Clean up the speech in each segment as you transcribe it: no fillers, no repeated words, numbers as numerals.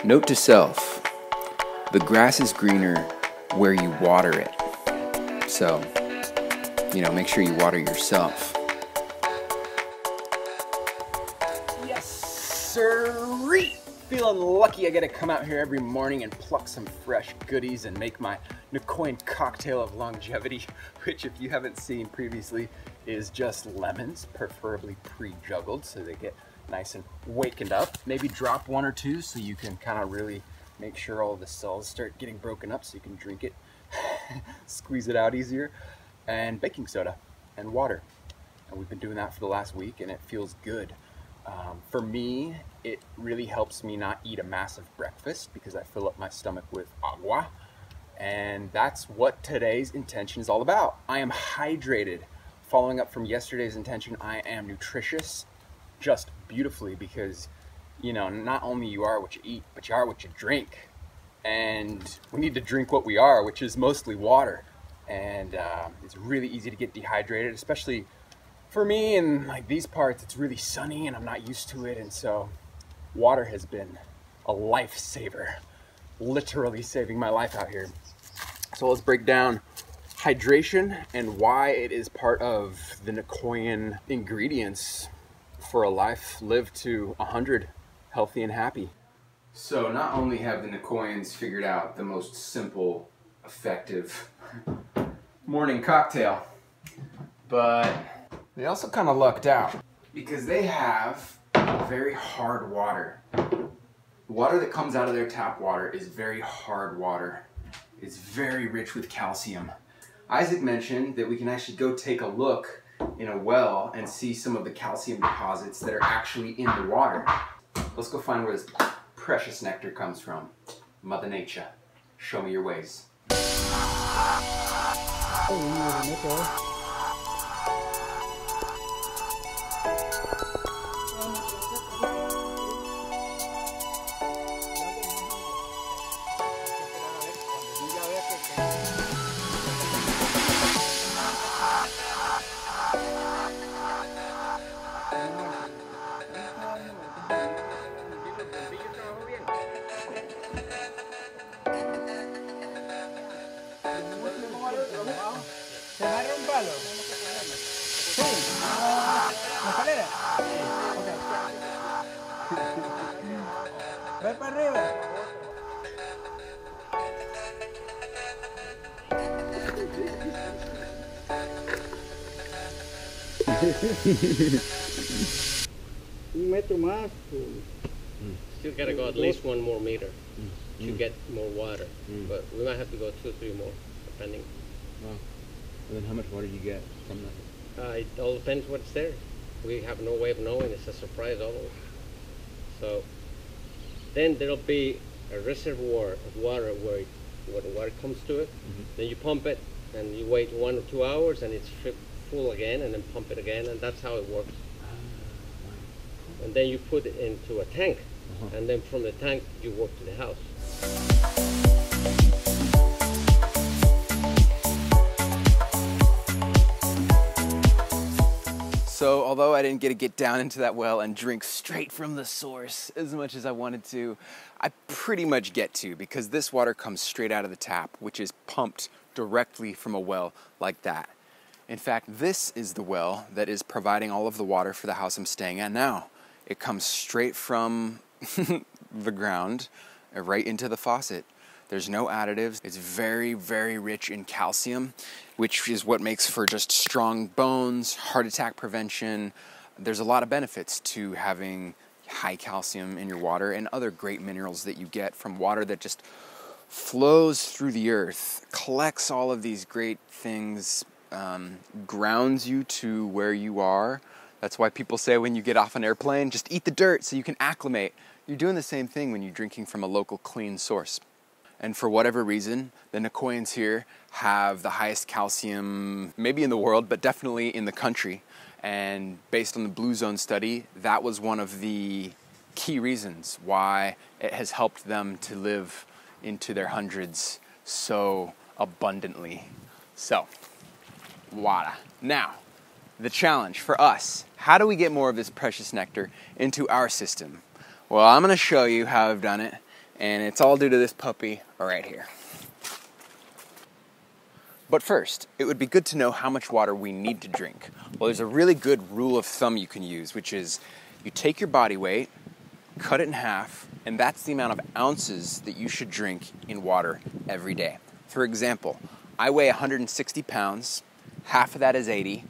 Note to self, the grass is greener where you water it. So, make sure you water yourself. Yes, sirree! Feeling lucky I get to come out here every morning and pluck some fresh goodies and make my Nicoyan cocktail of longevity, which if you haven't seen previously is just lemons, preferably pre-juggled so they get nice and wakened up. Maybe drop one or two so you can kind of really make sure all the cells start getting broken up so you can drink it, squeeze it out easier, and baking soda and water. And we've been doing that for the last week and it feels good. For me, it really helps me not eat a massive breakfast because I fill up my stomach with agua. And that's what today's intention is all about. I am hydrated. Following up from yesterday's intention, I am nutritious just beautifully because, not only you are what you eat, but you are what you drink. And we need to drink what we are, which is mostly water. And it's really easy to get dehydrated, especially for me in like these parts. It's really sunny and I'm not used to it, and so water has been a lifesaver, literally saving my life out here. So let's break down hydration and why it is part of the Nicoyan ingredients for a life lived to 100, healthy and happy. So not only have the Nicoyans figured out the most simple, effective morning cocktail, but they also kind of lucked out because they have very hard water. The water that comes out of their tap water is very hard water. It's very rich with calcium. Isaac mentioned that we can actually go take a look in a well and see some of the calcium deposits that are actually in the water. Let's go find where this precious nectar comes from. Mother Nature, show me your ways. Still gotta go at least 1 more meter to get more water, but we might have to go 2 or 3 more, depending. Wow. And then how much water do you get from that? It all depends what's there. We have no way of knowing. It's a surprise always. So then there'll be a reservoir of water where the water comes to it. Then you pump it and you wait 1 or 2 hours and it's full again, and then pump it again, and that's how it works. And then you put it into a tank, and then from the tank you walk to the house. So although I didn't get to get down into that well and drink straight from the source as much as I wanted to, I pretty much get to, because this water comes straight out of the tap, which is pumped directly from a well like that. In fact, this is the well that is providing all of the water for the house I'm staying at now. It comes straight from the ground right into the faucet. There's no additives. It's very, very rich in calcium, which is what makes for just strong bones, heart attack prevention. There's a lot of benefits to having high calcium in your water and other great minerals that you get from water that just flows through the earth, collects all of these great things, grounds you to where you are. That's why people say when you get off an airplane, just eat the dirt so you can acclimate. You're doing the same thing when you're drinking from a local clean source. And for whatever reason, the Nicoyans here have the highest calcium, maybe in the world, but definitely in the country. And based on the Blue Zone study, that was one of the key reasons why it has helped them to live into their hundreds so abundantly. So, water. Now, the challenge for us. How do we get more of this precious nectar into our system? Well, I'm going to show you how I've done it And it's all due to this puppy right here. But first, it would be good to know how much water we need to drink. Well, there's a really good rule of thumb you can use, which is you take your body weight, cut it in half, and that's the amount of ounces that you should drink in water every day. For example, I weigh 160 pounds, half of that is 80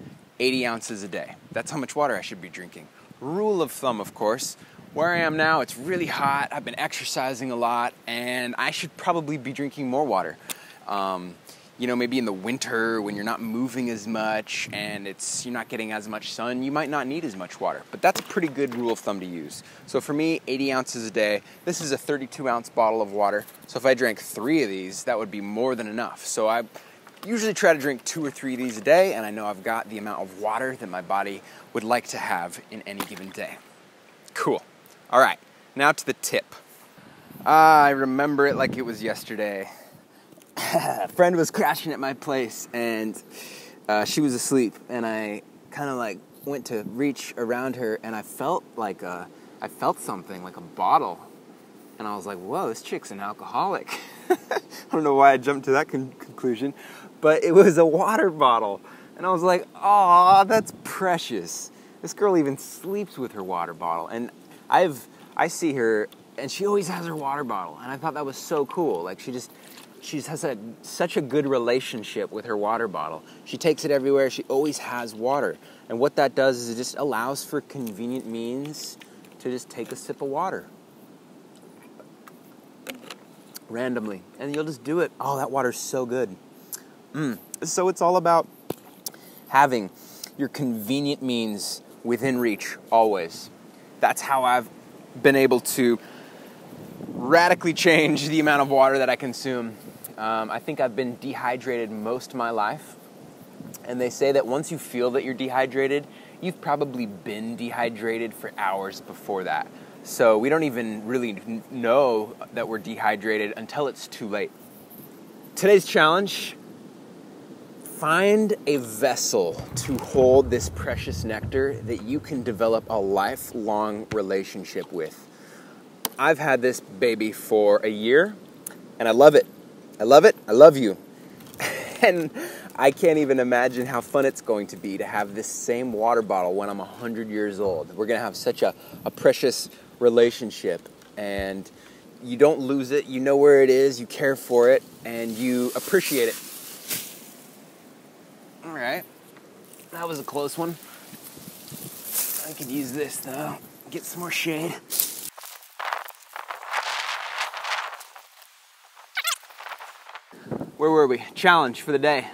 ounces a day. That's how much water I should be drinking. Rule of thumb, of course. Where I am now, it's really hot, I've been exercising a lot, and I should probably be drinking more water. Maybe in the winter when you're not moving as much and you're not getting as much sun, you might not need as much water. But that's a pretty good rule of thumb to use. So for me, 80 ounces a day. This is a 32-ounce bottle of water. So if I drank 3 of these, that would be more than enough. So I usually try to drink 2 or 3 of these a day, and I know I've got the amount of water that my body would like to have in any given day. Cool. All right, now to the tip. I remember it like it was yesterday. A friend was crashing at my place, and she was asleep, and I kind of went to reach around her, and I felt something, like a bottle, and I was like, whoa, this chick's an alcoholic. I don't know why I jumped to that conclusion, but it was a water bottle, and I was like, aw, that's precious. This girl even sleeps with her water bottle, and I see her, and she always has her water bottle, and I thought that was so cool. Like, she has such a good relationship with her water bottle. She takes it everywhere. She always has water. And what that does is it just allows for convenient means to just take a sip of water. Randomly. And you'll just do it. Oh, that water's so good. So it's all about having your convenient means within reach, always. That's how I've been able to radically change the amount of water that I consume. I think I've been dehydrated most of my life, and they say that once you feel that you're dehydrated, you've probably been dehydrated for hours before that. So we don't even really know that we're dehydrated until it's too late. Today's challenge: find a vessel to hold this precious nectar that you can develop a lifelong relationship with. I've had this baby for a year, and I love it. I love it. I love you. And I can't even imagine how fun it's going to be to have this same water bottle when I'm 100 years old. We're going to have such a precious relationship, and you don't lose it. You know where it is, you care for it, and you appreciate it. All right. That was a close one. I could use this, though. Get some more shade. Where were we? Challenge for the day.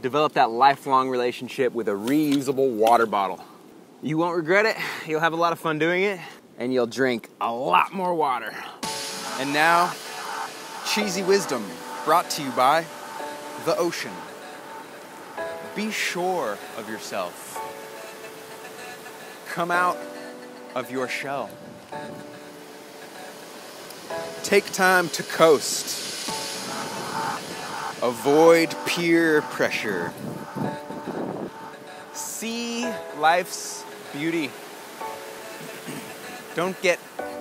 Develop that lifelong relationship with a reusable water bottle. You won't regret it. You'll have a lot of fun doing it, and you'll drink a lot more water. And now, cheesy wisdom brought to you by the ocean. Be sure of yourself. Come out of your shell. Take time to coast. Avoid peer pressure. See life's beauty. Don't get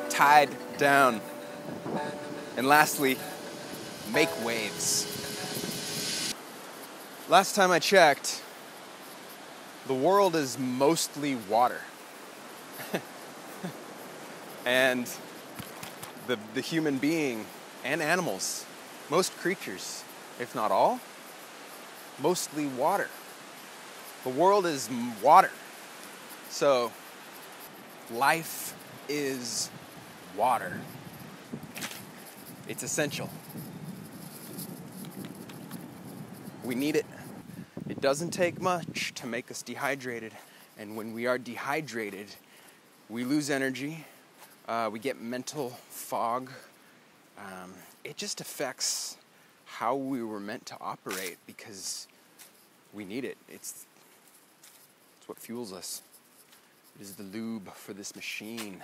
tied down. And lastly, make waves. Last time I checked, the world is mostly water. And the human being and animals, most creatures, if not all, mostly water. The world is water. So, life is water. It's essential. We need it. It doesn't take much to make us dehydrated. And when we are dehydrated, we lose energy. We get mental fog. It just affects how we were meant to operate because we need it. It's what fuels us. It is the lube for this machine.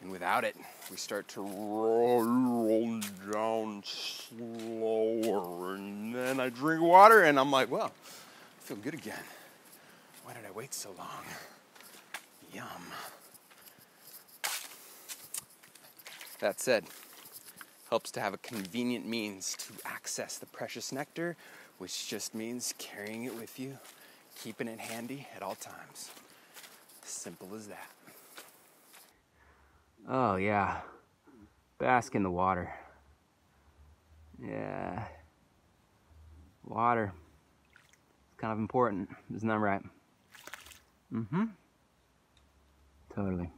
And without it, we start to roll down slower. And then I drink water and I'm like, well, I feel good again. Why did I wait so long? Yum. That said, helps to have a convenient means to access the precious nectar, which just means carrying it with you, keeping it handy at all times. Simple as that. Oh yeah, bask in the water. Yeah, water. It's kind of important, isn't that right? Mm-hmm. Totally.